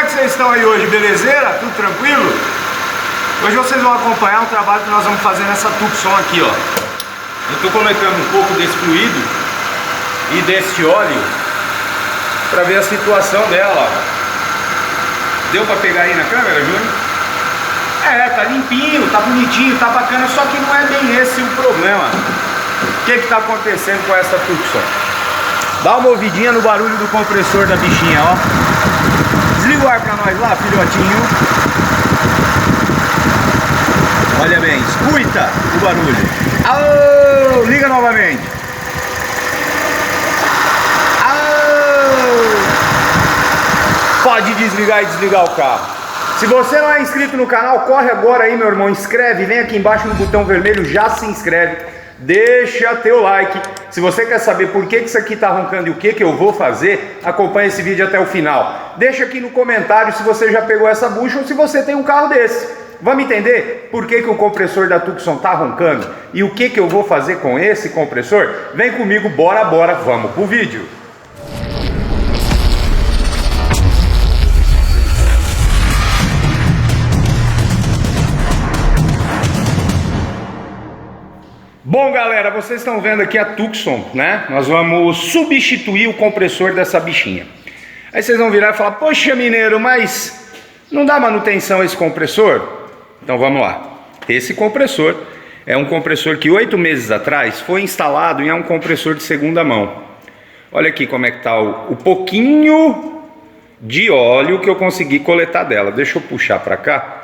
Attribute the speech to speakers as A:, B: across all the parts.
A: é que vocês estão aí hoje? Belezeira? Tudo tranquilo? Hoje vocês vão acompanhar um trabalho que nós vamos fazer nessa Tucson aqui, ó. Eu estou colocando um pouco desse fluido e desse óleo para ver a situação dela, ó. Deu para pegar aí na câmera, Júnior? É, tá limpinho, tá bonitinho, tá bacana, só que não é bem esse o problema. O que tá acontecendo com essa Tucson? Dá uma ouvidinha no barulho do compressor da bichinha, ó. Desliga o ar pra nós lá, filhotinho. Olha bem, escuta o barulho. Alô, liga novamente. Alô. Pode desligar e desligar o carro. Se você não é inscrito no canal, corre agora aí, meu irmão, inscreve, vem aqui embaixo no botão vermelho, já se inscreve. Deixa teu like. Se você quer saber por que isso aqui tá roncando e o que eu vou fazer, acompanha esse vídeo até o final. Deixa aqui no comentário se você já pegou essa bucha ou se você tem um carro desse. Vamos entender por que o compressor da Tucson tá roncando e o que eu vou fazer com esse compressor? Vem comigo, bora, vamos pro vídeo. Bom, galera, vocês estão vendo aqui a Tucson, né? Nós vamos substituir o compressor dessa bichinha. Aí vocês vão virar e falar: poxa, mineiro, mas não dá manutenção a esse compressor? Então vamos lá. Esse compressor é um compressor que 8 meses atrás foi instalado e é um compressor de segunda mão. Olha aqui como é que tá o pouquinho de óleo que eu consegui coletar dela. Deixa eu puxar para cá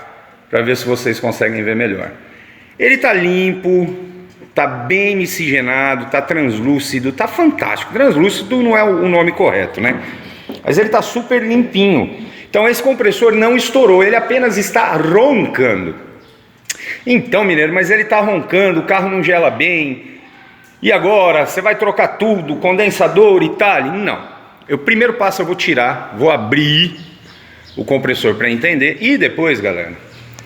A: para ver se vocês conseguem ver melhor. Ele tá limpo, tá bem miscigenado, tá translúcido, tá fantástico. Translúcido não é o nome correto, né? Mas ele tá super limpinho. Então esse compressor não estourou, ele apenas está roncando. Então, mineiro, mas ele tá roncando, o carro não gela bem. E agora, você vai trocar tudo, condensador e tal? Não. O primeiro passo eu vou tirar, vou abrir o compressor para entender. E depois, galera,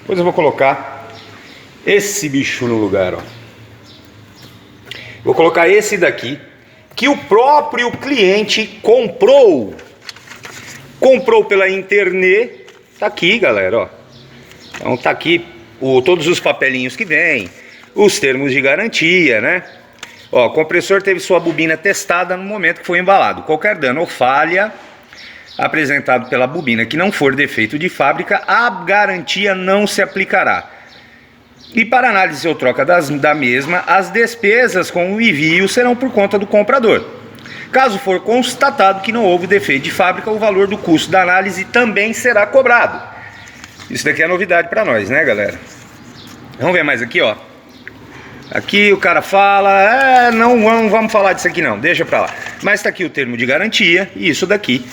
A: depois eu vou colocar esse bicho no lugar, ó. Vou colocar esse daqui, que o próprio cliente comprou pela internet. Tá aqui, galera, ó. Então tá aqui todos os papelinhos que vem, os termos de garantia, né? Ó, o compressor teve sua bobina testada no momento que foi embalado. Qualquer dano ou falha apresentado pela bobina que não for defeito de fábrica, a garantia não se aplicará. E para análise ou troca da mesma, as despesas com o envio serão por conta do comprador. Caso for constatado que não houve defeito de fábrica, o valor do custo da análise também será cobrado. Isso daqui é novidade para nós, né, galera? Vamos ver mais aqui, ó. Aqui o cara fala: não vamos falar disso aqui não, deixa para lá. Mas está aqui o termo de garantia e isso daqui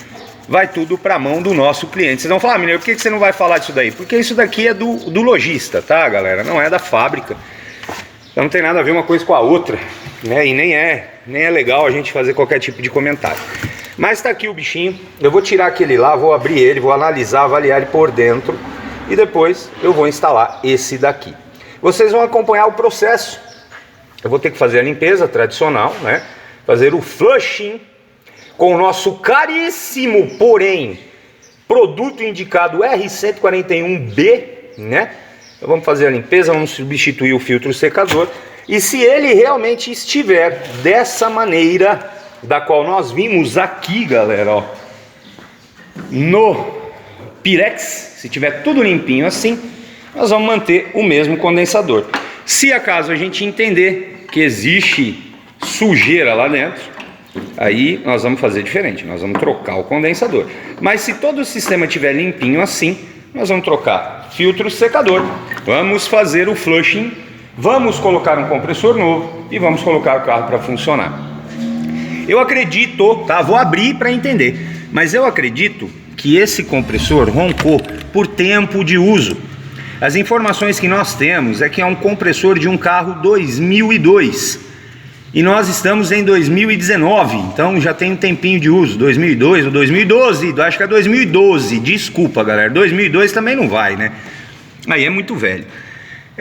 A: vai tudo para a mão do nosso cliente. Vocês vão falar: mineiro, por que você não vai falar disso daí? Porque isso daqui é do lojista, tá, galera? Não é da fábrica. Então não tem nada a ver uma coisa com a outra, né? E nem é legal a gente fazer qualquer tipo de comentário. Mas está aqui o bichinho. Eu vou tirar aquele lá, vou abrir ele, vou analisar, avaliar ele por dentro. E depois eu vou instalar esse daqui. Vocês vão acompanhar o processo. Eu vou ter que fazer a limpeza tradicional, né? Fazer o flushing com o nosso caríssimo, porém, produto indicado R141B, né? Então vamos fazer a limpeza, vamos substituir o filtro secador. E se ele realmente estiver dessa maneira, da qual nós vimos aqui, galera, ó, no Pirex, se tiver tudo limpinho assim, nós vamos manter o mesmo condensador. Se acaso a gente entender que existe sujeira lá dentro, aí nós vamos fazer diferente, nós vamos trocar o condensador. Mas se todo o sistema estiver limpinho assim, nós vamos trocar filtro secador, vamos fazer o flushing, vamos colocar um compressor novo e vamos colocar o carro para funcionar. Eu acredito, tá? Vou abrir para entender, mas eu acredito que esse compressor roncou por tempo de uso. As informações que nós temos é que é um compressor de um carro 2002 e nós estamos em 2019, então já tem um tempinho de uso. 2002 ou 2012, acho que é 2012, desculpa, galera, 2002 também não vai, né? Aí é muito velho.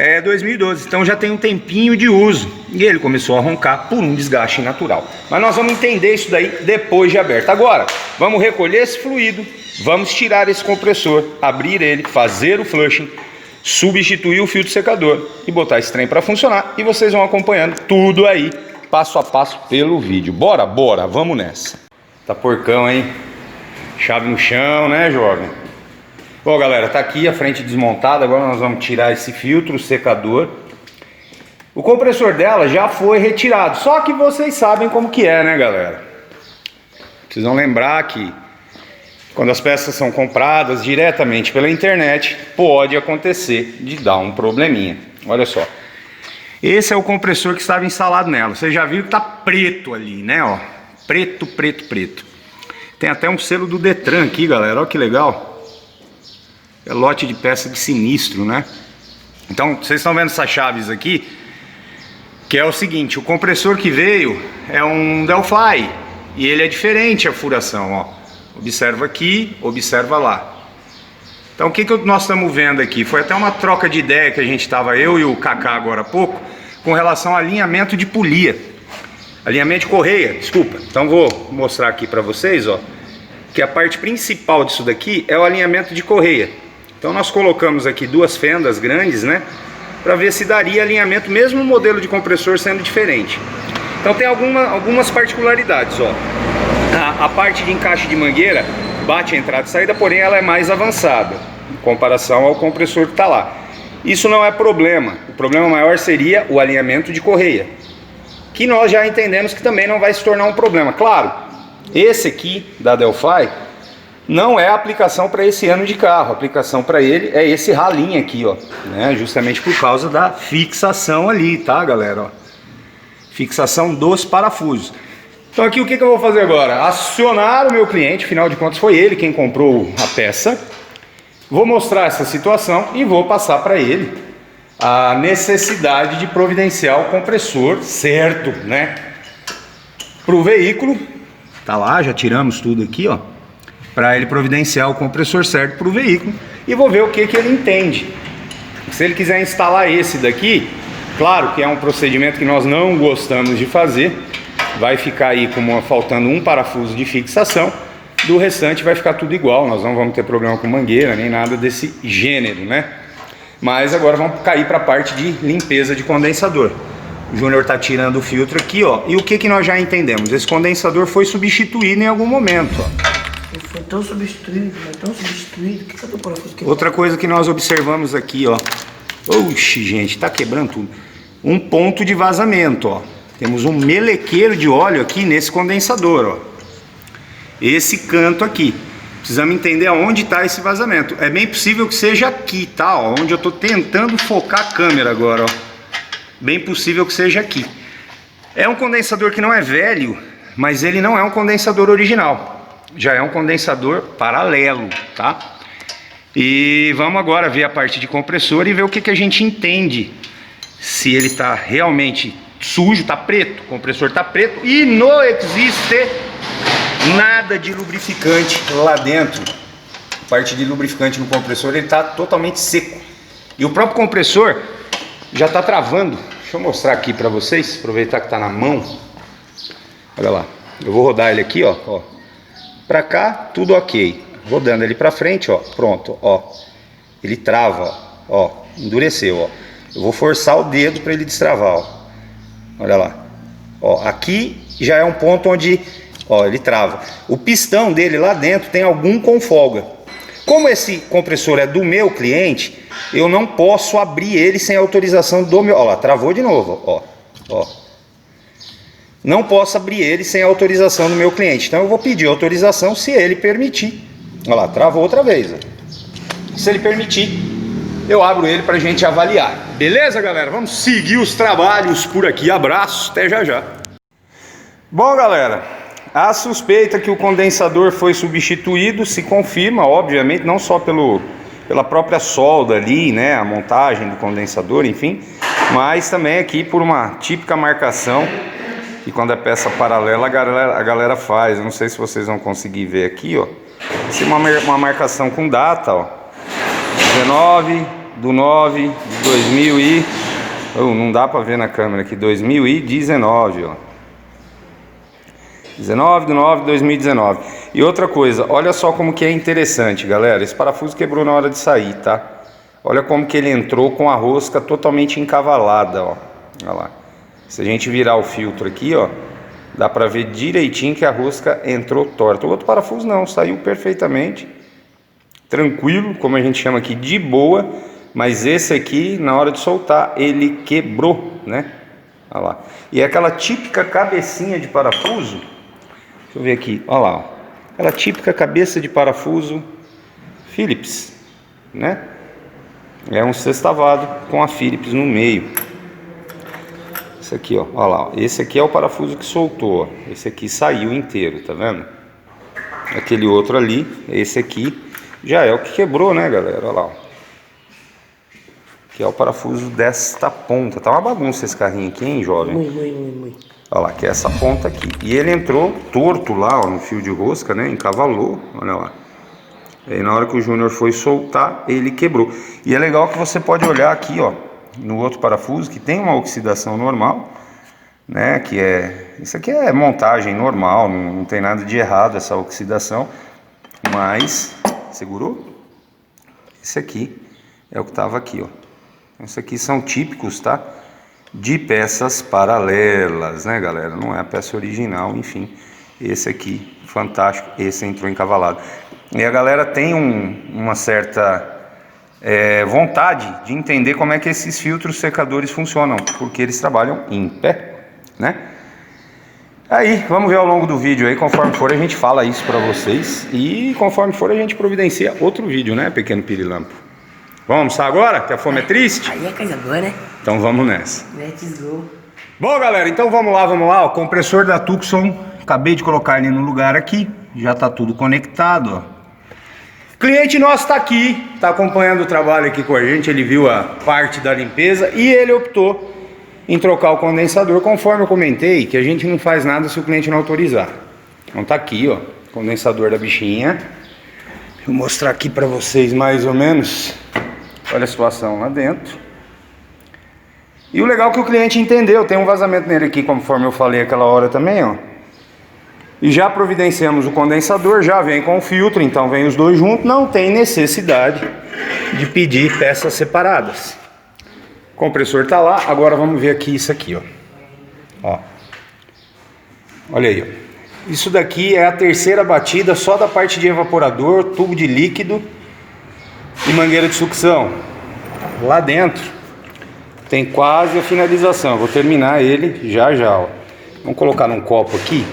A: é 2012, então já tem um tempinho de uso. E ele começou a roncar por um desgaste natural. Mas nós vamos entender isso daí depois de aberto. Agora, vamos recolher esse fluido, vamos tirar esse compressor, abrir ele, fazer o flushing, substituir o filtro secador e botar esse trem para funcionar. E vocês vão acompanhando tudo aí, passo a passo pelo vídeo. Bora, bora, vamos nessa. Tá porcão, hein? Chave no chão, né, jovem? Bom, galera, tá aqui a frente desmontada. Agora nós vamos tirar esse filtro secador. O compressor dela já foi retirado, só que vocês sabem como que é, né, galera? Precisam lembrar que quando as peças são compradas diretamente pela internet, pode acontecer de dar um probleminha. Olha só, esse é o compressor que estava instalado nela. Você já viu que tá preto ali, né, ó? Preto, preto, preto. Tem até um selo do Detran aqui, galera, olha que legal. É lote de peça de sinistro, né? Então, vocês estão vendo essas chaves aqui, que é o seguinte, o compressor que veio é um Delphi, e ele é diferente a furação, ó. Observa aqui, observa lá. Então, o que nós estamos vendo aqui? Foi até uma troca de ideia que a gente estava, eu e o Kaká agora há pouco, com relação ao alinhamento de polia. Alinhamento de correia, desculpa. Então, vou mostrar aqui para vocês, ó, que a parte principal disso daqui é o alinhamento de correia. Então nós colocamos aqui duas fendas grandes, né, para ver se daria alinhamento, mesmo o modelo de compressor sendo diferente. Então tem algumas particularidades, ó. A parte de encaixe de mangueira bate a entrada e saída, porém ela é mais avançada em comparação ao compressor que está lá. Isso não é problema. O problema maior seria o alinhamento de correia, que nós já entendemos que também não vai se tornar um problema. Claro, esse aqui da Delphi não é a aplicação para esse ano de carro. A aplicação para ele é esse ralinho aqui, ó, né? Justamente por causa da fixação ali, tá, galera? Ó. Fixação dos parafusos. Então aqui o que eu vou fazer agora? Acionar o meu cliente, afinal de contas foi ele quem comprou a peça. Vou mostrar essa situação e vou passar para ele a necessidade de providenciar o compressor certo, né? Para o veículo, tá lá, já tiramos tudo aqui, ó. Para ele providenciar o compressor certo para o veículo. E vou ver o que ele entende. Se ele quiser instalar esse daqui, claro que é um procedimento que nós não gostamos de fazer. Vai ficar aí faltando um parafuso de fixação. Do restante vai ficar tudo igual. Nós não vamos ter problema com mangueira, nem nada desse gênero, né? Mas agora vamos cair para a parte de limpeza de condensador. O Júnior está tirando o filtro aqui, ó. E o que nós já entendemos? Esse condensador foi substituído em algum momento, ó.
B: Foi tão substituído, mas tão substituído. Que cadê o parafuso que...
A: Outra coisa que nós observamos aqui, ó. Oxi, gente, tá quebrando tudo. Um ponto de vazamento, ó. Temos um melequeiro de óleo aqui nesse condensador, ó. Esse canto aqui. Precisamos entender aonde está esse vazamento. É bem possível que seja aqui, tá? Ó, onde eu tô tentando focar a câmera agora, ó. Bem possível que seja aqui. É um condensador que não é velho, mas ele não é um condensador original. Já é um condensador paralelo, tá? E vamos agora ver a parte de compressor e ver o que a gente entende. Se ele está realmente sujo, está preto, o compressor está preto e não existe nada de lubrificante lá dentro. A parte de lubrificante no compressor, ele está totalmente seco. E o próprio compressor já está travando. Deixa eu mostrar aqui para vocês, aproveitar que está na mão. Olha lá, eu vou rodar ele aqui, ó. Para cá, tudo ok. Rodando ele para frente, ó, pronto, ó. Ele trava, ó, endureceu, ó. Eu vou forçar o dedo para ele destravar, ó. Olha lá. Ó, aqui já é um ponto onde, ó, ele trava. O pistão dele lá dentro tem algum com folga. Como esse compressor é do meu cliente, eu não posso abrir ele sem autorização do meu... Ó lá, travou de novo, ó, ó. Não posso abrir ele sem autorização do meu cliente. Então eu vou pedir autorização se ele permitir. Olha lá, travou outra vez, ó. Se ele permitir, eu abro ele para a gente avaliar. Beleza, galera? Vamos seguir os trabalhos por aqui. Abraço, até já já. Bom, galera, a suspeita que o condensador foi substituído se confirma, obviamente, não só pela própria solda ali, né, a montagem do condensador, enfim, mas também aqui por uma típica marcação que quando é peça paralela a galera faz. Eu não sei se vocês vão conseguir ver aqui, ó. Essa é uma marcação com data, ó. do 9 de 2000 e... não dá pra ver na câmera aqui, 2019, ó. 19 de 9 de 2019. E outra coisa, olha só como que é interessante, galera. Esse parafuso quebrou na hora de sair, tá? Olha como que ele entrou com a rosca totalmente encavalada, ó. Olha lá. Se a gente virar o filtro aqui, ó, dá pra ver direitinho que a rosca entrou torta. O outro parafuso não, saiu perfeitamente tranquilo, como a gente chama aqui, de boa. Mas esse aqui, na hora de soltar, ele quebrou, né? Olha lá. E é aquela típica cabecinha de parafuso. Deixa eu ver aqui, olha lá, ó. Aquela típica cabeça de parafuso Phillips, né? É um sextavado com a Phillips no meio. Esse aqui, ó, olha lá, ó. Esse aqui é o parafuso que soltou, ó. Esse aqui saiu inteiro, tá vendo? Aquele outro ali, esse aqui já é o que quebrou, né, galera? Olha lá, ó. Que é o parafuso desta ponta. Tá uma bagunça esse carrinho aqui, hein, jovem?
B: Muito.
A: Olha lá, que é essa ponta aqui. E ele entrou torto lá, ó, no fio de rosca, né? Encavalou, olha lá. E aí na hora que o Júnior foi soltar, ele quebrou. E é legal que você pode olhar aqui, ó, no outro parafuso, que tem uma oxidação normal, né? Que é... Isso aqui é montagem normal, não tem nada de errado essa oxidação. Mas... Segurou? Esse aqui é o que tava aqui, ó. Esses aqui são típicos, tá? De peças paralelas, né, galera? Não é a peça original, enfim. Esse aqui, fantástico. Esse entrou encavalado. E a galera tem uma certa vontade de entender como é que esses filtros secadores funcionam, porque eles trabalham em pé, né? Aí, vamos ver ao longo do vídeo aí, conforme for a gente fala isso pra vocês. E conforme for a gente providencia outro vídeo, né, pequeno pirilampo? Vamos almoçar agora? Que a fome é triste?
B: Aí é coisa boa, né?
A: Então vamos nessa.
B: Let's go.
A: Bom, galera, então vamos lá. O compressor da Tucson, acabei de colocar ele no lugar aqui. Já tá tudo conectado, ó. Cliente nosso tá aqui, tá acompanhando o trabalho aqui com a gente. Ele viu a parte da limpeza e ele optou em trocar o condensador, conforme eu comentei, que a gente não faz nada se o cliente não autorizar. Então tá aqui, ó, condensador da bichinha. Deixa eu mostrar aqui pra vocês mais ou menos. Olha a situação lá dentro. E o legal é que o cliente entendeu. Tem um vazamento nele aqui, conforme eu falei aquela hora também, ó. E já providenciamos o condensador, já vem com o filtro, então vem os dois juntos. Não tem necessidade de pedir peças separadas. O compressor tá lá. Agora vamos ver aqui isso aqui, ó. Olha aí, ó. Isso daqui é a terceira batida só da parte de evaporador, tubo de líquido e mangueira de sucção. Lá dentro tem quase a finalização. Vou terminar ele já, ó. Vamos colocar num copo aqui,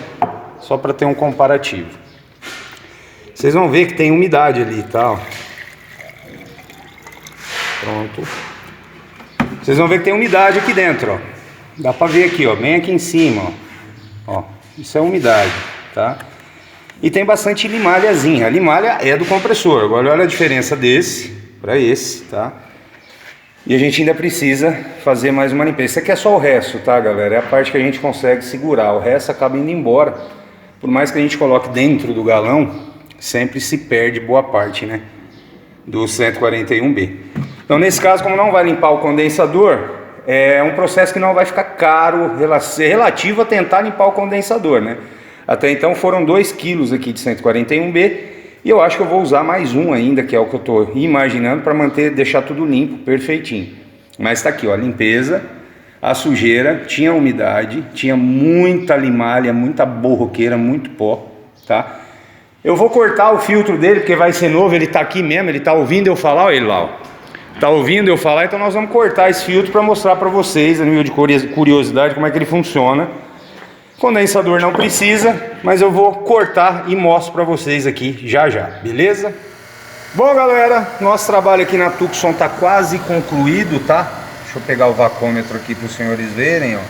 A: só para ter um comparativo. Vocês vão ver que tem umidade ali, tá? Ó. Pronto. Vocês vão ver que tem umidade aqui dentro, ó. Dá para ver aqui, ó, bem aqui em cima, ó. Isso é umidade, tá? E tem bastante limalhazinha. A limalha é do compressor. Agora olha a diferença desse para esse, tá? E a gente ainda precisa fazer mais uma limpeza. Isso aqui é só o resto, tá, galera? É a parte que a gente consegue segurar. O resto acaba indo embora. Por mais que a gente coloque dentro do galão, sempre se perde boa parte, né? Do 141B. Então, nesse caso, como não vai limpar o condensador, é um processo que não vai ficar caro, relativo a tentar limpar o condensador, né? Até então foram 2 quilos aqui de 141B. E eu acho que eu vou usar mais um ainda, que é o que eu estou imaginando, para deixar tudo limpo, perfeitinho. Mas está aqui, ó, a limpeza, a sujeira, tinha umidade, tinha muita limalha, muita borroqueira, muito pó, tá? Eu vou cortar o filtro dele, porque vai ser novo, ele está aqui mesmo, ele está ouvindo eu falar, olha ele lá, ó. Tá ouvindo eu falar, então nós vamos cortar esse filtro para mostrar para vocês, a nível de curiosidade, como é que ele funciona. Condensador não precisa, mas eu vou cortar e mostro para vocês aqui já, beleza? Bom, galera, nosso trabalho aqui na Tucson tá quase concluído, tá? Deixa eu pegar o vacômetro aqui para os senhores verem, ó.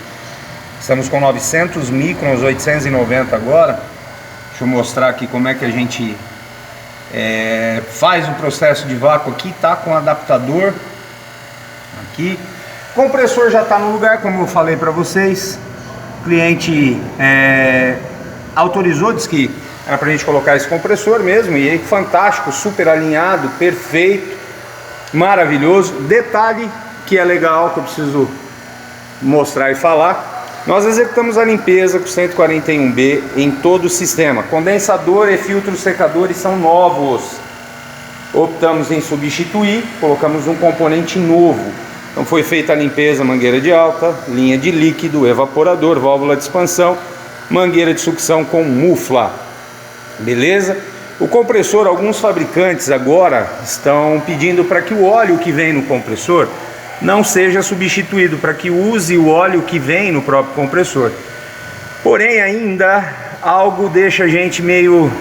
A: Estamos com 900 microns, 890 agora. Deixa eu mostrar aqui como é que a gente faz o processo de vácuo aqui, tá? Com adaptador aqui. O compressor já tá no lugar, como eu falei para vocês. O cliente autorizou, disse que era pra gente colocar esse compressor mesmo, e aí fantástico, super alinhado, perfeito, maravilhoso. Detalhe que é legal, que eu preciso mostrar e falar: nós executamos a limpeza com 141B em todo o sistema. Condensador e filtros secadores são novos. Optamos em substituir, colocamos um componente novo. Então foi feita a limpeza, mangueira de alta, linha de líquido, evaporador, válvula de expansão, mangueira de sucção com mufla. Beleza? O compressor, alguns fabricantes agora estão pedindo para que o óleo que vem no compressor não seja substituído, para que use o óleo que vem no próprio compressor. Porém, ainda algo deixa a gente meio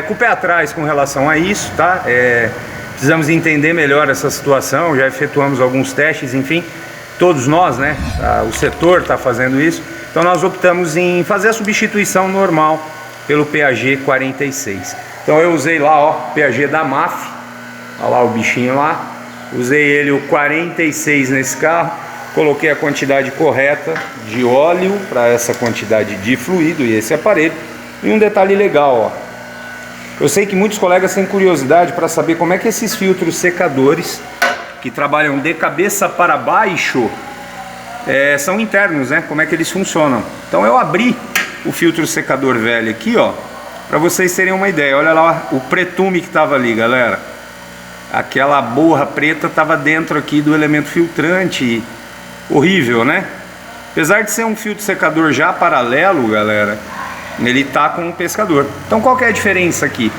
A: com o pé atrás com relação a isso, tá? Precisamos entender melhor essa situação. Já efetuamos alguns testes, enfim, todos nós, né? O setor está fazendo isso. Então nós optamos em fazer a substituição normal pelo PAG 46. Então eu usei lá, ó, PAG da MAF, olha lá o bichinho lá. Usei ele o 46 nesse carro, coloquei a quantidade correta de óleo para essa quantidade de fluido e esse aparelho. E um detalhe legal, ó, eu sei que muitos colegas têm curiosidade para saber como é que esses filtros secadores, que trabalham de cabeça para baixo, são internos, né? Como é que eles funcionam. Então eu abri o filtro secador velho aqui, ó, para vocês terem uma ideia. Olha lá o pretume que estava ali, galera. Aquela borra preta estava dentro aqui do elemento filtrante. Horrível, né? Apesar de ser um filtro secador já paralelo, galera, ele tá com um pescador. Então qual que é a diferença aqui?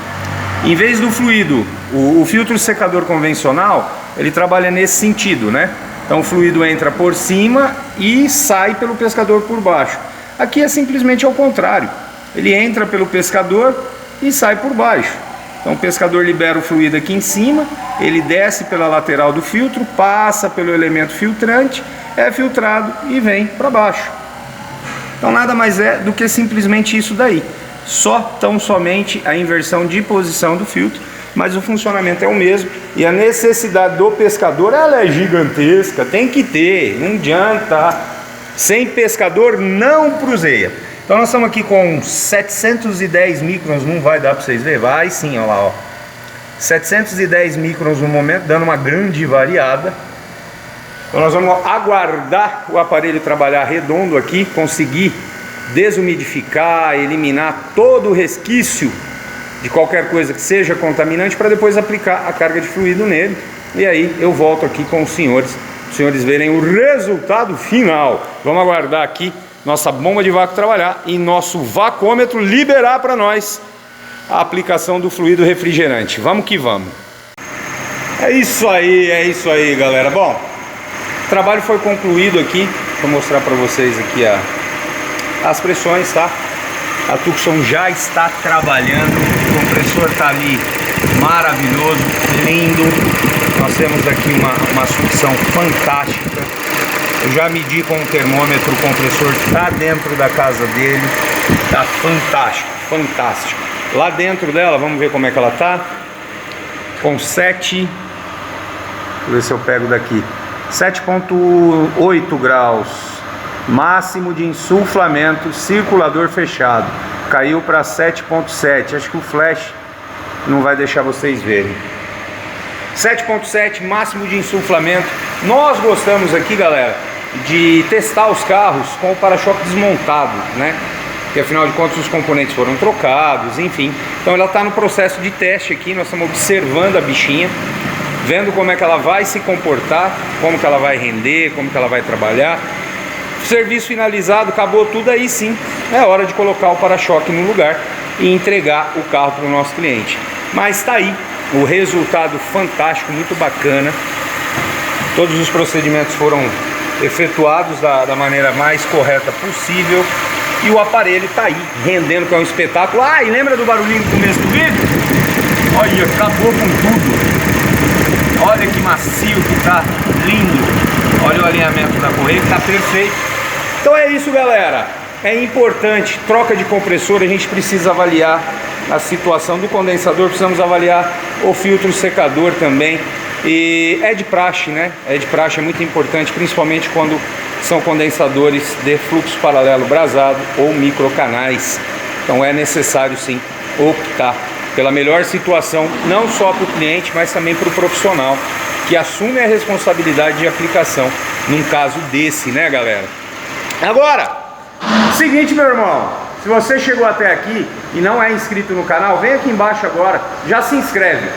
A: Em vez do fluido, o filtro secador convencional, ele trabalha nesse sentido, né? Então o fluido entra por cima e sai pelo pescador por baixo. Aqui é simplesmente ao contrário. Ele entra pelo pescador e sai por baixo. Então o pescador libera o fluido aqui em cima, ele desce pela lateral do filtro, passa pelo elemento filtrante, é filtrado e vem para baixo. Então nada mais é do que simplesmente isso daí. Só tão somente a inversão de posição do filtro, mas o funcionamento é o mesmo. E a necessidade do pescador, ela é gigantesca, tem que ter, não adianta. Sem pescador não cruzeia. Então nós estamos aqui com 710 microns, não vai dar para vocês verem, vai sim, olha lá, ó. 710 microns no momento, dando uma grande variada. Então nós vamos aguardar o aparelho trabalhar redondo aqui, conseguir desumidificar, eliminar todo o resquício de qualquer coisa que seja contaminante, para depois aplicar a carga de fluido nele. E aí eu volto aqui com os senhores verem o resultado final. Vamos aguardar aqui nossa bomba de vácuo trabalhar e nosso vacômetro liberar para nós a aplicação do fluido refrigerante. Vamos que vamos. É isso aí, galera. Bom, o trabalho foi concluído aqui. Vou mostrar para vocês aqui as pressões, tá? A Tucson já está trabalhando. O compressor está ali maravilhoso, lindo. Nós temos aqui uma sucção fantástica. Eu já medi com o termômetro, o compressor está dentro da casa dele. Está fantástico, fantástico. Lá dentro dela, vamos ver como é que ela está. Com 7, deixa eu ver se eu pego daqui, 7,8 graus. Máximo de insuflamento, circulador fechado. Caiu para 7,7. Acho que o flash não vai deixar vocês verem. 7,7, máximo de insuflamento. Nós gostamos aqui, galera, de testar os carros com o para-choque desmontado, né? Porque afinal de contas os componentes foram trocados, enfim. Então ela está no processo de teste aqui. Nós estamos observando a bichinha, vendo como é que ela vai se comportar, como que ela vai render, como que ela vai trabalhar. Serviço finalizado, acabou tudo, aí sim é hora de colocar o para-choque no lugar e entregar o carro para o nosso cliente. Mas está aí o resultado fantástico, muito bacana. Todos os procedimentos foram efetuados da maneira mais correta possível e o aparelho está aí rendendo, que é um espetáculo. E lembra do barulhinho no começo do vídeo? Olha, acabou com tudo. Olha que macio que tá, lindo. Olha o alinhamento da correia que tá perfeito. Então é isso, galera. É importante, troca de compressor, a gente precisa avaliar a situação do condensador, precisamos avaliar o filtro secador também. E é de praxe, né? É de praxe, é muito importante, principalmente quando são condensadores de fluxo paralelo brasado ou microcanais. Então é necessário sim optar pela melhor situação, não só para o cliente, mas também para o profissional, que assume a responsabilidade de aplicação num caso desse, né, galera? Agora, seguinte, meu irmão, se você chegou até aqui e não é inscrito no canal, vem aqui embaixo agora, já se inscreve,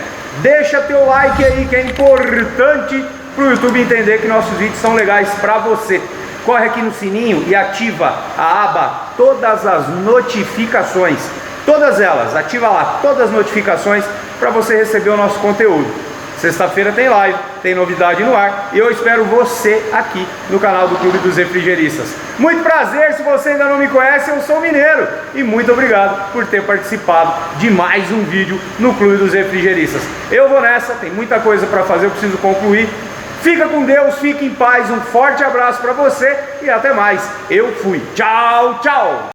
A: deixa teu like aí, que é importante para o YouTube entender que nossos vídeos são legais para você. Corre aqui no sininho e ativa a aba todas as notificações, todas elas, ativa lá todas as notificações para você receber o nosso conteúdo. Sexta-feira tem live, tem novidade no ar e eu espero você aqui no canal do Clube dos Refrigeristas. Muito prazer, se você ainda não me conhece, eu sou mineiro e muito obrigado por ter participado de mais um vídeo no Clube dos Refrigeristas. Eu vou nessa, tem muita coisa para fazer, eu preciso concluir. Fica com Deus, fique em paz, um forte abraço para você e até mais. Eu fui. Tchau, tchau.